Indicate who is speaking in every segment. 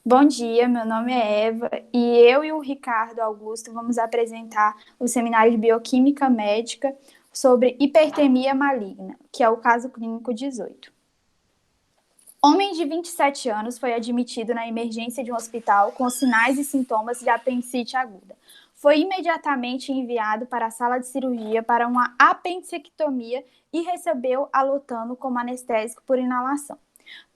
Speaker 1: Bom dia, meu nome é Eva e eu e o Ricardo Augusto vamos apresentar o seminário de Bioquímica Médica sobre hipertermia maligna, que é o caso clínico 18. Homem de 27 anos foi admitido na emergência de um hospital com sinais e sintomas de apendicite aguda. Foi imediatamente enviado para a sala de cirurgia para uma apendicectomia e recebeu alotano como anestésico por inalação.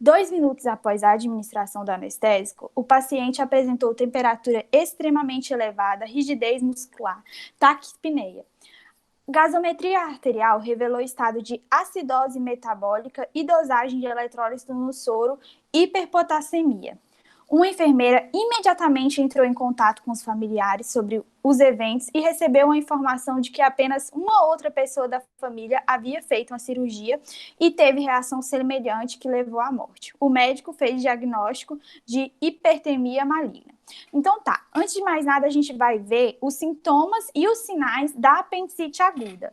Speaker 1: 2 minutos após a administração do anestésico, o paciente apresentou temperatura extremamente elevada, rigidez muscular, taquipneia. Gasometria arterial revelou estado de acidose metabólica e dosagem de eletrólito no soro, hiperpotassemia. Uma enfermeira imediatamente entrou em contato com os familiares sobre os eventos e recebeu a informação de que apenas uma outra pessoa da família havia feito uma cirurgia e teve reação semelhante que levou à morte. O médico fez diagnóstico de hipertermia maligna. Então tá, antes de mais nada a gente vai ver os sintomas e os sinais da apendicite aguda.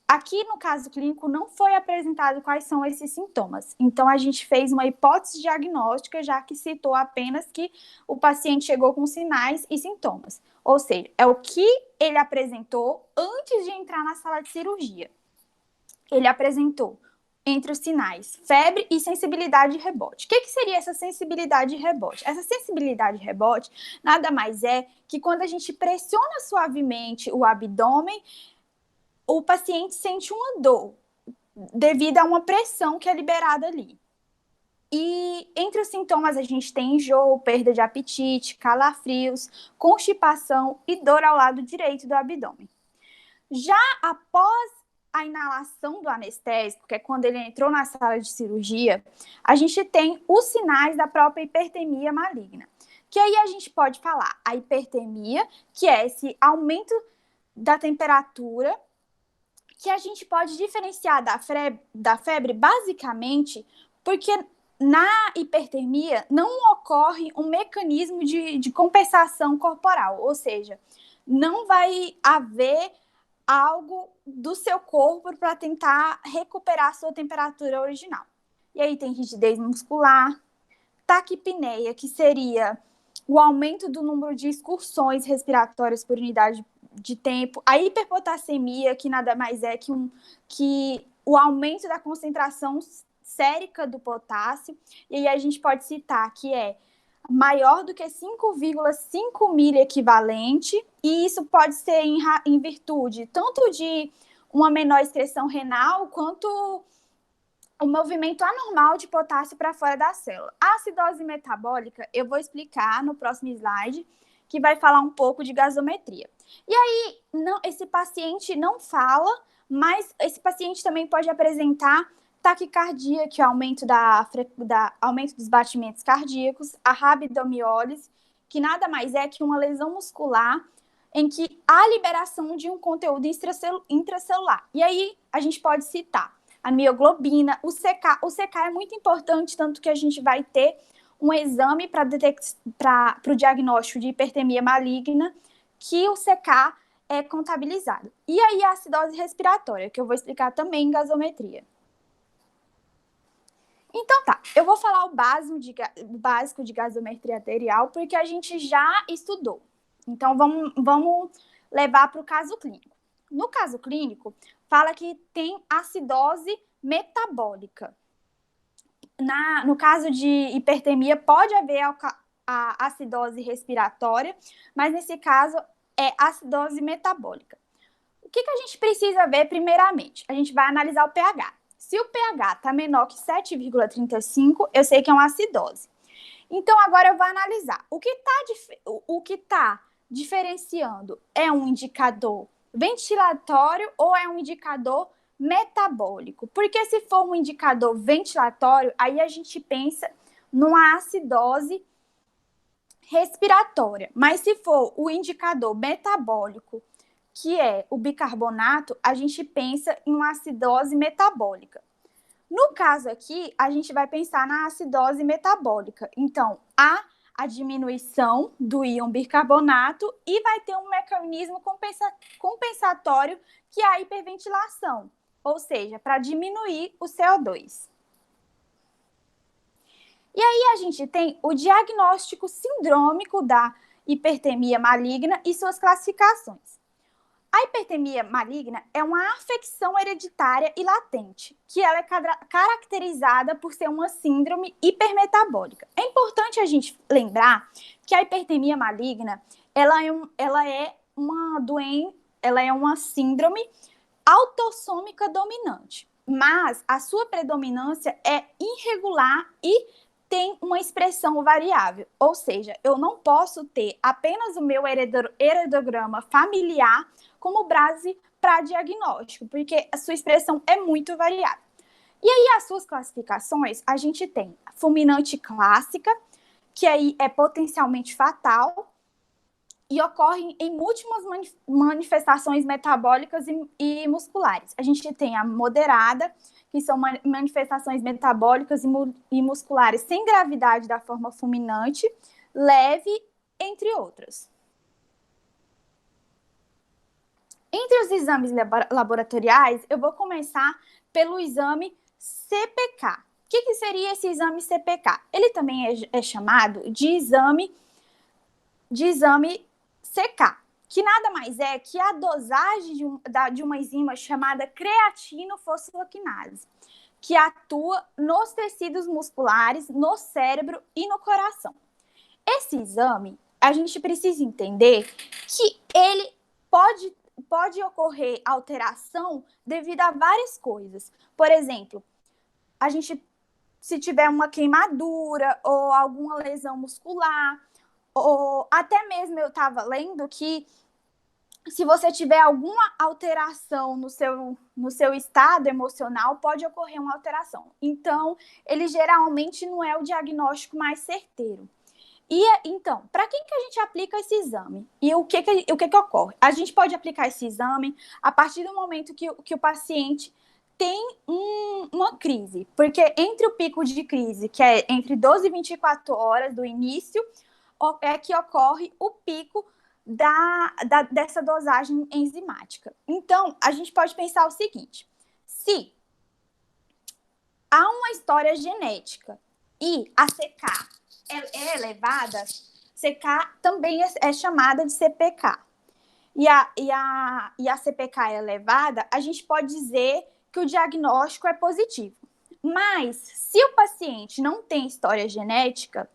Speaker 1: Aqui no caso clínico não foi apresentado quais são esses sintomas. Então a gente fez uma hipótese diagnóstica, já que citou apenas que o paciente chegou com sinais e sintomas. Ou seja, é o que ele apresentou antes de entrar na sala de cirurgia. Ele apresentou, entre os sinais, febre e sensibilidade de rebote. O que seria essa sensibilidade de rebote? Essa sensibilidade de rebote nada mais é que quando a gente pressiona suavemente o abdômen, o paciente sente uma dor devido a uma pressão que é liberada ali. E entre os sintomas a gente tem enjoo, perda de apetite, calafrios, constipação e dor ao lado direito do abdômen. Já após a inalação do anestésico, que é quando ele entrou na sala de cirurgia, a gente tem os sinais da própria hipertermia maligna. Que aí a gente pode falar a hipertermia, que é esse aumento da temperatura, que a gente pode diferenciar da febre basicamente porque na hipertermia não ocorre um mecanismo de compensação corporal, ou seja, não vai haver algo do seu corpo para tentar recuperar a sua temperatura original. E aí tem rigidez muscular, taquipneia, que seria o aumento do número de excursões respiratórias por unidade de tempo, a hiperpotassemia, que nada mais é que o aumento da concentração sérica do potássio, e aí a gente pode citar que é maior do que 5,5 milha equivalente, e isso pode ser em virtude tanto de uma menor excreção renal, quanto o movimento anormal de potássio para fora da célula. A acidose metabólica, eu vou explicar no próximo slide, que vai falar um pouco de gasometria. E aí, esse paciente não fala, mas esse paciente também pode apresentar taquicardia, que é aumento, aumento dos batimentos cardíacos, a rabdomiólise, que nada mais é que uma lesão muscular em que há liberação de um conteúdo intracelular. E aí, a gente pode citar a mioglobina, o CK. O CK é muito importante, tanto que a gente vai ter um exame para o diagnóstico de hipertermia maligna, que o CK é contabilizado. E aí a acidose respiratória, que eu vou explicar também em gasometria. Então tá, eu vou falar o básico de gasometria arterial, porque a gente já estudou. Então vamos levar para o caso clínico. No caso clínico, fala que tem acidose metabólica. No caso de hipertermia, pode haver a acidose respiratória, mas nesse caso é acidose metabólica. O que a gente precisa ver primeiramente? A gente vai analisar o pH. Se o pH está menor que 7,35, eu sei que é uma acidose. Então, agora eu vou analisar. O que está diferenciando é um indicador ventilatório ou é um indicador metabólico? Porque se for um indicador ventilatório, aí a gente pensa numa acidose respiratória. Mas se for o indicador metabólico, que é o bicarbonato, a gente pensa em uma acidose metabólica. No caso aqui, a gente vai pensar na acidose metabólica. Então, há a diminuição do íon bicarbonato e vai ter um mecanismo compensatório que é a hiperventilação, ou seja, para diminuir o CO2. E aí a gente tem o diagnóstico sindrômico da hipertermia maligna e suas classificações. A hipertermia maligna é uma afecção hereditária e latente, que ela é caracterizada por ser uma síndrome hipermetabólica. É importante a gente lembrar que a hipertermia maligna, ela é uma doença, ela é uma síndrome autossômica dominante, mas a sua predominância é irregular e tem uma expressão variável, ou seja, eu não posso ter apenas o meu heredograma familiar como base para diagnóstico, porque a sua expressão é muito variável. E aí, as suas classificações, a gente tem a fulminante clássica, que aí é potencialmente fatal e ocorre em múltiplas manifestações metabólicas e musculares. A gente tem a moderada, que são manifestações metabólicas e musculares sem gravidade da forma fulminante, leve, entre outras. Entre os exames laboratoriais, eu vou começar pelo exame CPK. O que seria esse exame CPK? Ele também é chamado de exame CK, que nada mais é que a dosagem de uma enzima chamada creatinofosfoquinase, que atua nos tecidos musculares, no cérebro e no coração. Esse exame, a gente precisa entender que ele pode ocorrer alteração devido a várias coisas. Por exemplo, se tiver uma queimadura ou alguma lesão muscular, ou até mesmo eu estava lendo que se você tiver alguma alteração no seu estado emocional, pode ocorrer uma alteração. Então, ele geralmente não é o diagnóstico mais certeiro. E então, para quem que a gente aplica esse exame? E o que ocorre? A gente pode aplicar esse exame a partir do momento que o paciente tem uma crise, porque entre o pico de crise, que é entre 12 e 24 horas do início, é que ocorre o pico dessa dosagem enzimática. Então, a gente pode pensar o seguinte: se há uma história genética e a CK é elevada, CK também é chamada de CPK. E a CPK é elevada, a gente pode dizer que o diagnóstico é positivo. Mas, se o paciente não tem história genética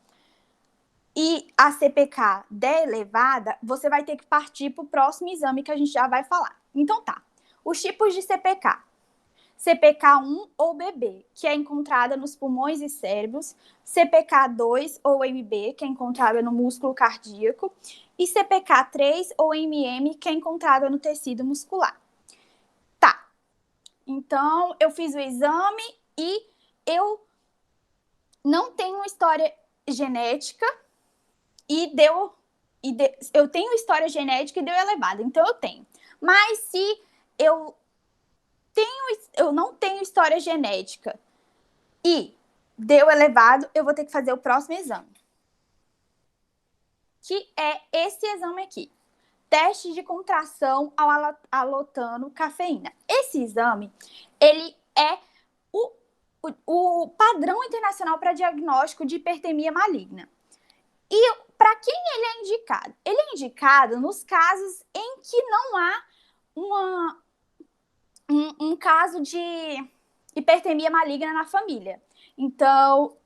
Speaker 1: e a CPK der elevada, você vai ter que partir para o próximo exame que a gente já vai falar. Então tá, os tipos de CPK. CPK1 ou BB, que é encontrada nos pulmões e cérebros, CPK2 ou MB, que é encontrada no músculo cardíaco, e CPK3 ou MM, que é encontrada no tecido muscular. Tá, então eu fiz o exame e eu não tenho história genética eu tenho história genética e deu elevada, então eu tenho. Mas se eu não tenho história genética e deu elevado, eu vou ter que fazer o próximo exame, que é esse exame aqui, teste de contração ao alotano cafeína. Esse exame, ele é o padrão internacional para diagnóstico de hipertermia maligna. E para quem ele é indicado? Ele é indicado nos casos em que não há um caso de hipertermia maligna na família. Então,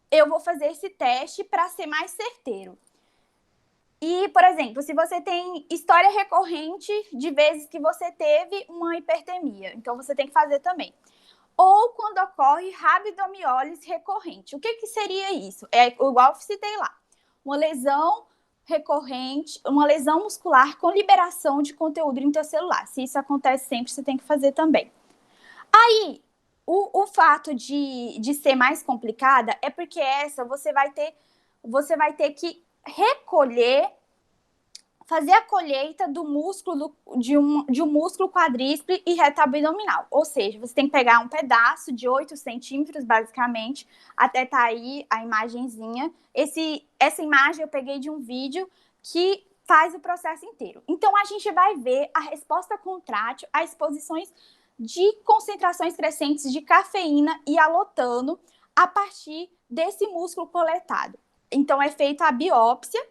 Speaker 1: eu vou fazer esse teste para ser mais certeiro. E, por exemplo, se você tem história recorrente de vezes que você teve uma hipertermia, então você tem que fazer também. Ou quando ocorre rabdomiólise recorrente. O que seria isso? É igual eu citei lá. Uma lesão recorrente, uma lesão muscular com liberação de conteúdo intracelular. Se isso acontece sempre, você tem que fazer também. Aí, o fato de ser mais complicada é porque essa você vai ter que fazer a colheita do músculo, de um músculo quadríceps e reto abdominal. Ou seja, você tem que pegar um pedaço de 8 centímetros, basicamente, até tá aí a imagenzinha. Essa imagem eu peguei de um vídeo que faz o processo inteiro. Então, a gente vai ver a resposta contrátil a exposições de concentrações crescentes de cafeína e alotano a partir desse músculo coletado. Então, é feita a biópsia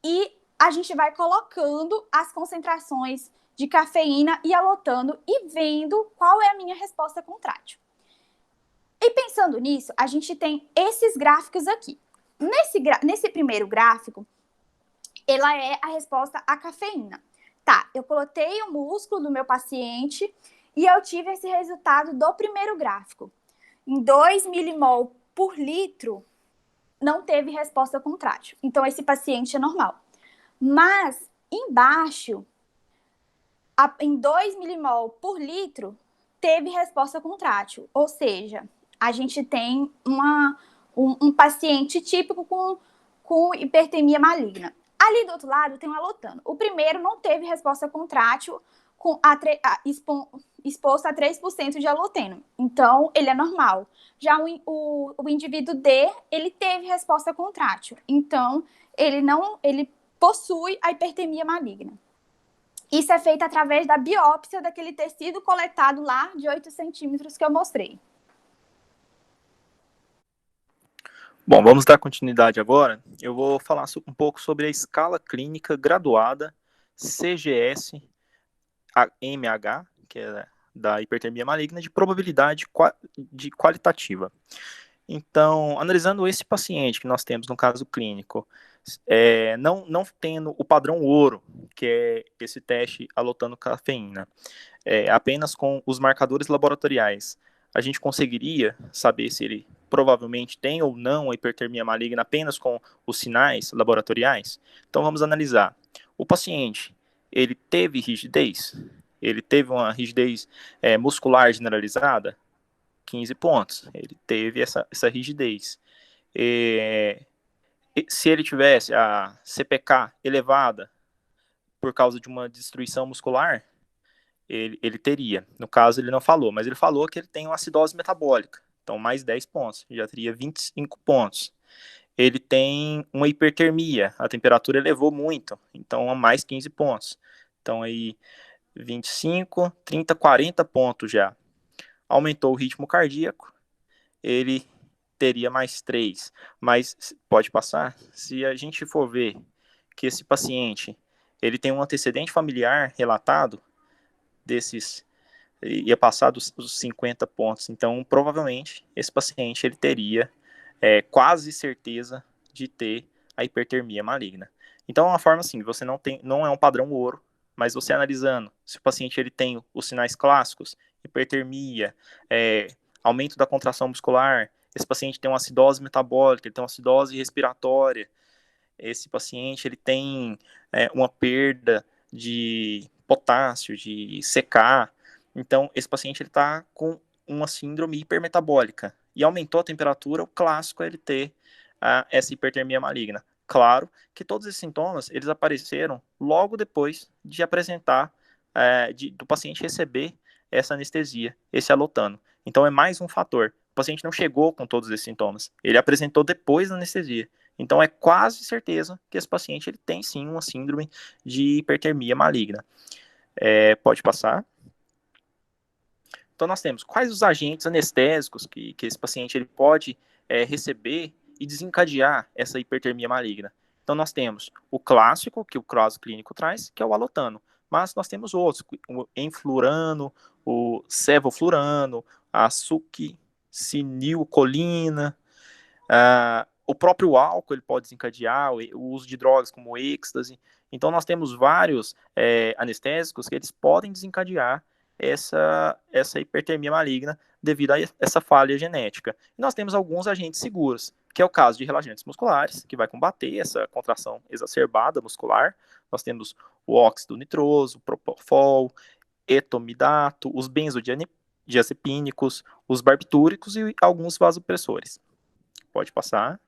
Speaker 1: e a gente vai colocando as concentrações de cafeína e alotando e vendo qual é a minha resposta contrátil. E pensando nisso, a gente tem esses gráficos aqui. Nesse primeiro gráfico, ela é a resposta à cafeína. Tá, eu coloquei o músculo do meu paciente e eu tive esse resultado do primeiro gráfico. Em 2 milimol por litro, não teve resposta contrátil. Então, esse paciente é normal. Mas, embaixo, em 2 milimol por litro, teve resposta contrátil. Ou seja, a gente tem um paciente típico com hipertermia maligna. Ali do outro lado tem o alotano. O primeiro não teve resposta contrátil exposto a 3% de aloteno. Então, ele é normal. Já o indivíduo D, ele teve resposta contrátil. Então, ele possui a hipertermia maligna. Isso é feito através da biópsia daquele tecido coletado lá de 8 centímetros que eu mostrei.
Speaker 2: Bom, vamos dar continuidade agora. Eu vou falar um pouco sobre a escala clínica graduada CGS-MH, que é da hipertermia maligna, de probabilidade qualitativa. Então, analisando esse paciente que nós temos no caso clínico, não tendo o padrão ouro, que é esse teste alotando cafeína, apenas com os marcadores laboratoriais, a gente conseguiria saber se ele provavelmente tem ou não a hipertermia maligna apenas com os sinais laboratoriais? Então vamos analisar. O paciente, ele teve rigidez? Ele teve uma rigidez muscular generalizada? 15 pontos. Ele teve essa rigidez. Se ele tivesse a CPK elevada por causa de uma destruição muscular, ele teria. No caso, ele não falou, mas ele falou que ele tem uma acidose metabólica. Então, mais 10 pontos. Já teria 25 pontos. Ele tem uma hipertermia. A temperatura elevou muito. Então, mais 15 pontos. Então, aí, 25, 30, 40 pontos já. Aumentou o ritmo cardíaco. Ele teria mais 3. Mas pode passar? Se a gente for ver que esse paciente ele tem um antecedente familiar relatado desses, ia passar dos 50 pontos. Então, provavelmente, esse paciente ele teria quase certeza de ter a hipertermia maligna. Então, é uma forma assim, você não é um padrão ouro, mas você analisando se o paciente ele tem os sinais clássicos, hipertermia, aumento da contração muscular, esse paciente tem uma acidose metabólica, ele tem uma acidose respiratória, esse paciente ele tem uma perda de potássio, de CK. Então, esse paciente está com uma síndrome hipermetabólica e aumentou a temperatura, o clássico é ele ter essa hipertermia maligna. Claro que todos esses sintomas, eles apareceram logo depois de apresentar, do paciente receber essa anestesia, esse alotano. Então, é mais um fator. O paciente não chegou com todos esses sintomas, ele apresentou depois da anestesia. Então, é quase certeza que esse paciente ele tem sim uma síndrome de hipertermia maligna. Pode passar. Então, nós temos quais os agentes anestésicos que esse paciente ele pode receber e desencadear essa hipertermia maligna. Então, nós temos o clássico, que o caso clínico traz, que é o alotano. Mas nós temos outros, o enflurano, o sevoflurano, a succinilcolina, o próprio álcool ele pode desencadear o uso de drogas como o êxtase. Então, nós temos vários anestésicos que eles podem desencadear essa hipertermia maligna devido a essa falha genética. E nós temos alguns agentes seguros, que é o caso de relaxantes musculares, que vai combater essa contração exacerbada muscular. Nós temos o óxido nitroso, o propofol, etomidato, os benzodiazepínicos, os barbitúricos e alguns vasopressores. Pode passar.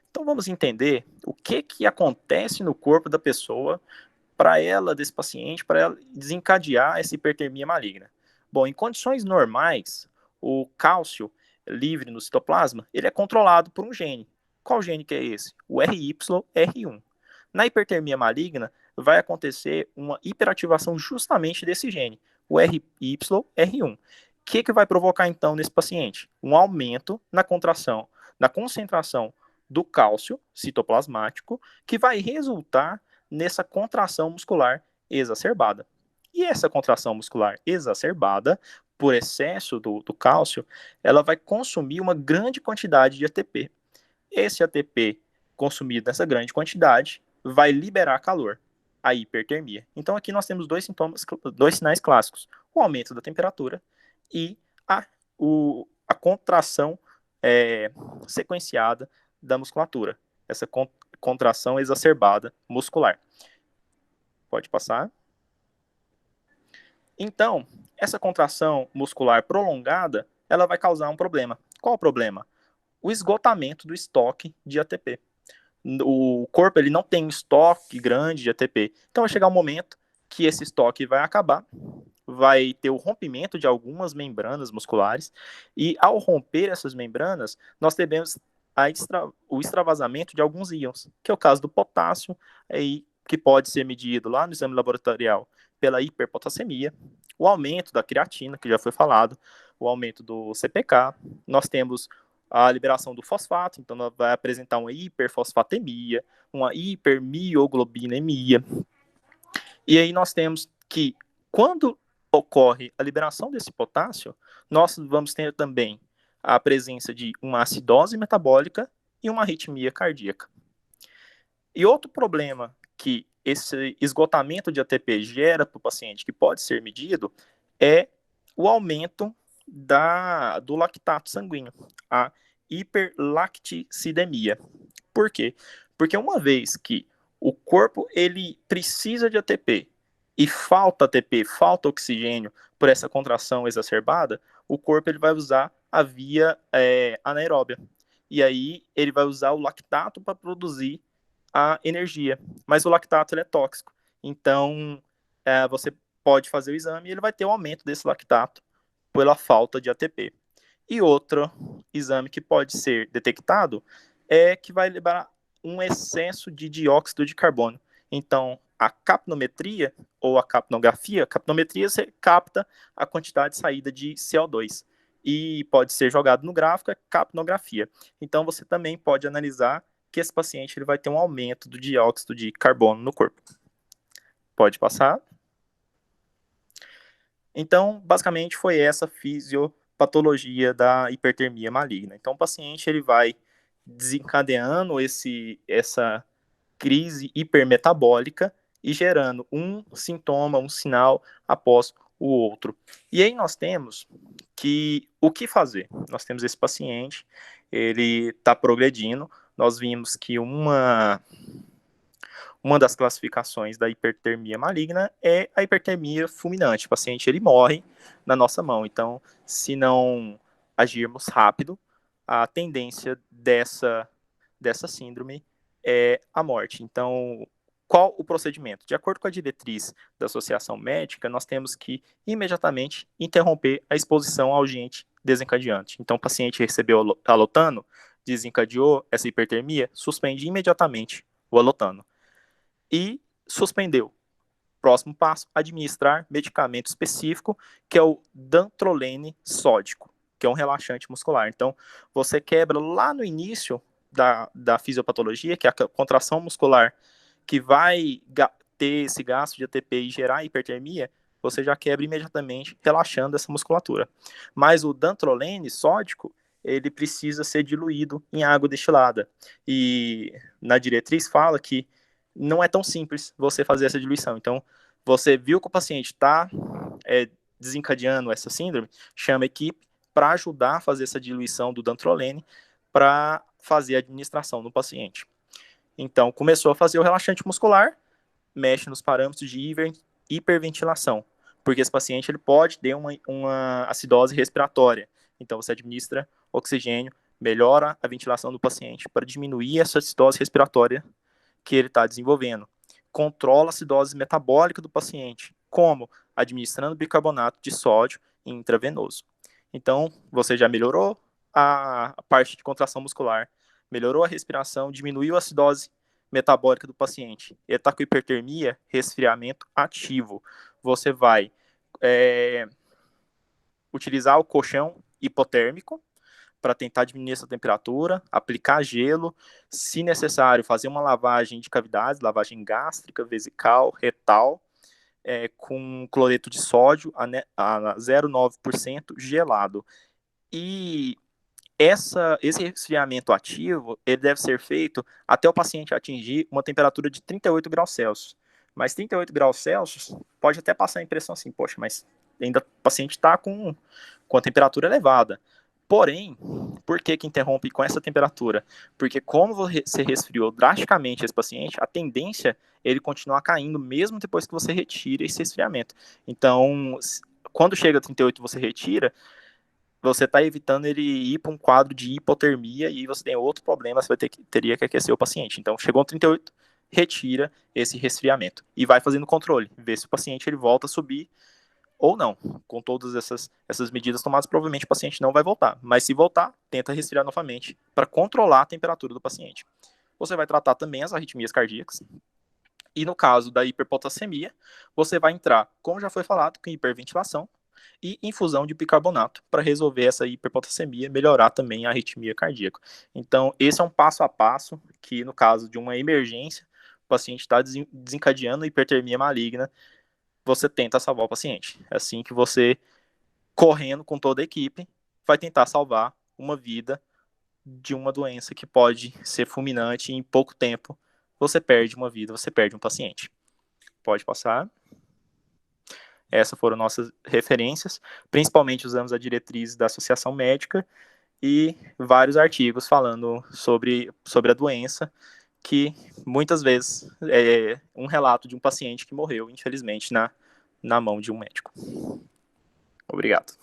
Speaker 2: Então vamos entender o que acontece no corpo da pessoa para ela, desse paciente, para ela desencadear essa hipertermia maligna. Bom, em condições normais, o cálcio livre no citoplasma, ele é controlado por um gene. Qual gene que é esse? O RYR1. Na hipertermia maligna, vai acontecer uma hiperativação justamente desse gene, o RYR1. que vai provocar, então, nesse paciente? Um aumento na contração, na concentração do cálcio citoplasmático, que vai resultar nessa contração muscular exacerbada. E essa contração muscular exacerbada, por excesso do cálcio, ela vai consumir uma grande quantidade de ATP. Esse ATP consumido nessa grande quantidade vai liberar calor, a hipertermia. Então aqui nós temos dois sinais clássicos: o aumento da temperatura e a contração sequenciada da musculatura, essa contração exacerbada muscular. Pode passar. Então, essa contração muscular prolongada, ela vai causar um problema. Qual o problema? O esgotamento do estoque de ATP. O corpo ele não tem um estoque grande de ATP. Então vai chegar um momento que esse estoque vai acabar, vai ter o rompimento de algumas membranas musculares, e ao romper essas membranas, nós teremos o extravasamento de alguns íons, que é o caso do potássio, que pode ser medido lá no exame laboratorial pela hiperpotassemia, o aumento da creatina, que já foi falado, o aumento do CPK, nós temos a liberação do fosfato, então ela vai apresentar uma hiperfosfatemia, uma hipermioglobinemia. E aí nós temos que, quando ocorre a liberação desse potássio, nós vamos ter também a presença de uma acidose metabólica e uma arritmia cardíaca. E outro problema que esse esgotamento de ATP gera para o paciente, que pode ser medido, é o aumento do lactato sanguíneo, a hiperlacticidemia. Por quê? Porque uma vez que o corpo ele precisa de ATP e falta ATP, falta oxigênio por essa contração exacerbada, o corpo ele vai usar a via anaeróbia. E aí ele vai usar o lactato para produzir a energia. Mas o lactato ele é tóxico. Então, você pode fazer o exame e ele vai ter um aumento desse lactato pela falta de ATP. E outro exame que pode ser detectado é que vai liberar um excesso de dióxido de carbono. Então, a capnometria ou a capnografia, você capta a quantidade de saída de CO2 e pode ser jogado no gráfico, é capnografia. Então, você também pode analisar que esse paciente ele vai ter um aumento do dióxido de carbono no corpo. Pode passar. Então, basicamente, foi essa fisiopatologia da hipertermia maligna. Então, o paciente ele vai desencadeando essa crise hipermetabólica e gerando um sintoma, um sinal após o outro. E aí nós temos o que fazer? Nós temos esse paciente, ele está progredindo, nós vimos que uma das classificações da hipertermia maligna é a hipertermia fulminante. O paciente ele morre na nossa mão. Então, se não agirmos rápido, a tendência dessa síndrome é a morte. Então, qual o procedimento? De acordo com a diretriz da Associação Médica, nós temos que imediatamente interromper a exposição ao agente desencadeante. Então, o paciente recebeu alotano, desencadeou essa hipertermia, suspende imediatamente o alotano. E suspendeu. Próximo passo, administrar medicamento específico, que é o dantrolene sódico, que é um relaxante muscular. Então, você quebra lá no início da fisiopatologia, que é a contração muscular que vai ter esse gasto de ATP e gerar hipertermia, você já quebra imediatamente, relaxando essa musculatura. Mas o dantrolene sódico, ele precisa ser diluído em água destilada. E na diretriz fala que não é tão simples você fazer essa diluição. Então, você viu que o paciente está desencadeando essa síndrome, chama a equipe para ajudar a fazer essa diluição do dantrolene para fazer a administração no paciente. Então, começou a fazer o relaxante muscular, mexe nos parâmetros de hiperventilação, porque esse paciente ele pode ter uma acidose respiratória. Então, você administra oxigênio, melhora a ventilação do paciente para diminuir essa acidose respiratória que ele está desenvolvendo. Controla a acidose metabólica do paciente. Como? Administrando bicarbonato de sódio intravenoso. Então, você já melhorou a parte de contração muscular, melhorou a respiração, diminuiu a acidose metabólica do paciente. Ele está com hipertermia, resfriamento ativo. Você vai utilizar o colchão hipotérmico para tentar diminuir essa temperatura, aplicar gelo, se necessário, fazer uma lavagem de cavidades, lavagem gástrica, vesical, retal, com cloreto de sódio a 0,9% gelado. E esse resfriamento ativo, ele deve ser feito até o paciente atingir uma temperatura de 38 graus Celsius. Mas 38 graus Celsius pode até passar a impressão assim, poxa, mas ainda o paciente está com a temperatura elevada. Porém, por que interrompe com essa temperatura? Porque como você resfriou drasticamente esse paciente, a tendência é ele continuar caindo mesmo depois que você retira esse resfriamento. Então, quando chega a 38 e você retira, você está evitando ele ir para um quadro de hipotermia e você tem outro problema, você teria que aquecer o paciente. Então, chegou a 38, retira esse resfriamento e vai fazendo controle, vê se o paciente ele volta a subir ou não. Com todas essas medidas tomadas, provavelmente o paciente não vai voltar. Mas se voltar, tenta resfriar novamente para controlar a temperatura do paciente. Você vai tratar também as arritmias cardíacas. E no caso da hiperpotassemia, você vai entrar, como já foi falado, com hiperventilação e infusão de bicarbonato para resolver essa hiperpotassemia, melhorar também a arritmia cardíaca. Então, esse é um passo a passo que, no caso de uma emergência, o paciente está desencadeando hipertermia maligna, você tenta salvar o paciente. É assim que você, correndo com toda a equipe, vai tentar salvar uma vida de uma doença que pode ser fulminante e em pouco tempo você perde uma vida, você perde um paciente. Pode passar. Essas foram nossas referências, principalmente usamos a diretriz da Associação Médica e vários artigos falando sobre a doença, que muitas vezes é um relato de um paciente que morreu, infelizmente, na mão de um médico. Obrigado.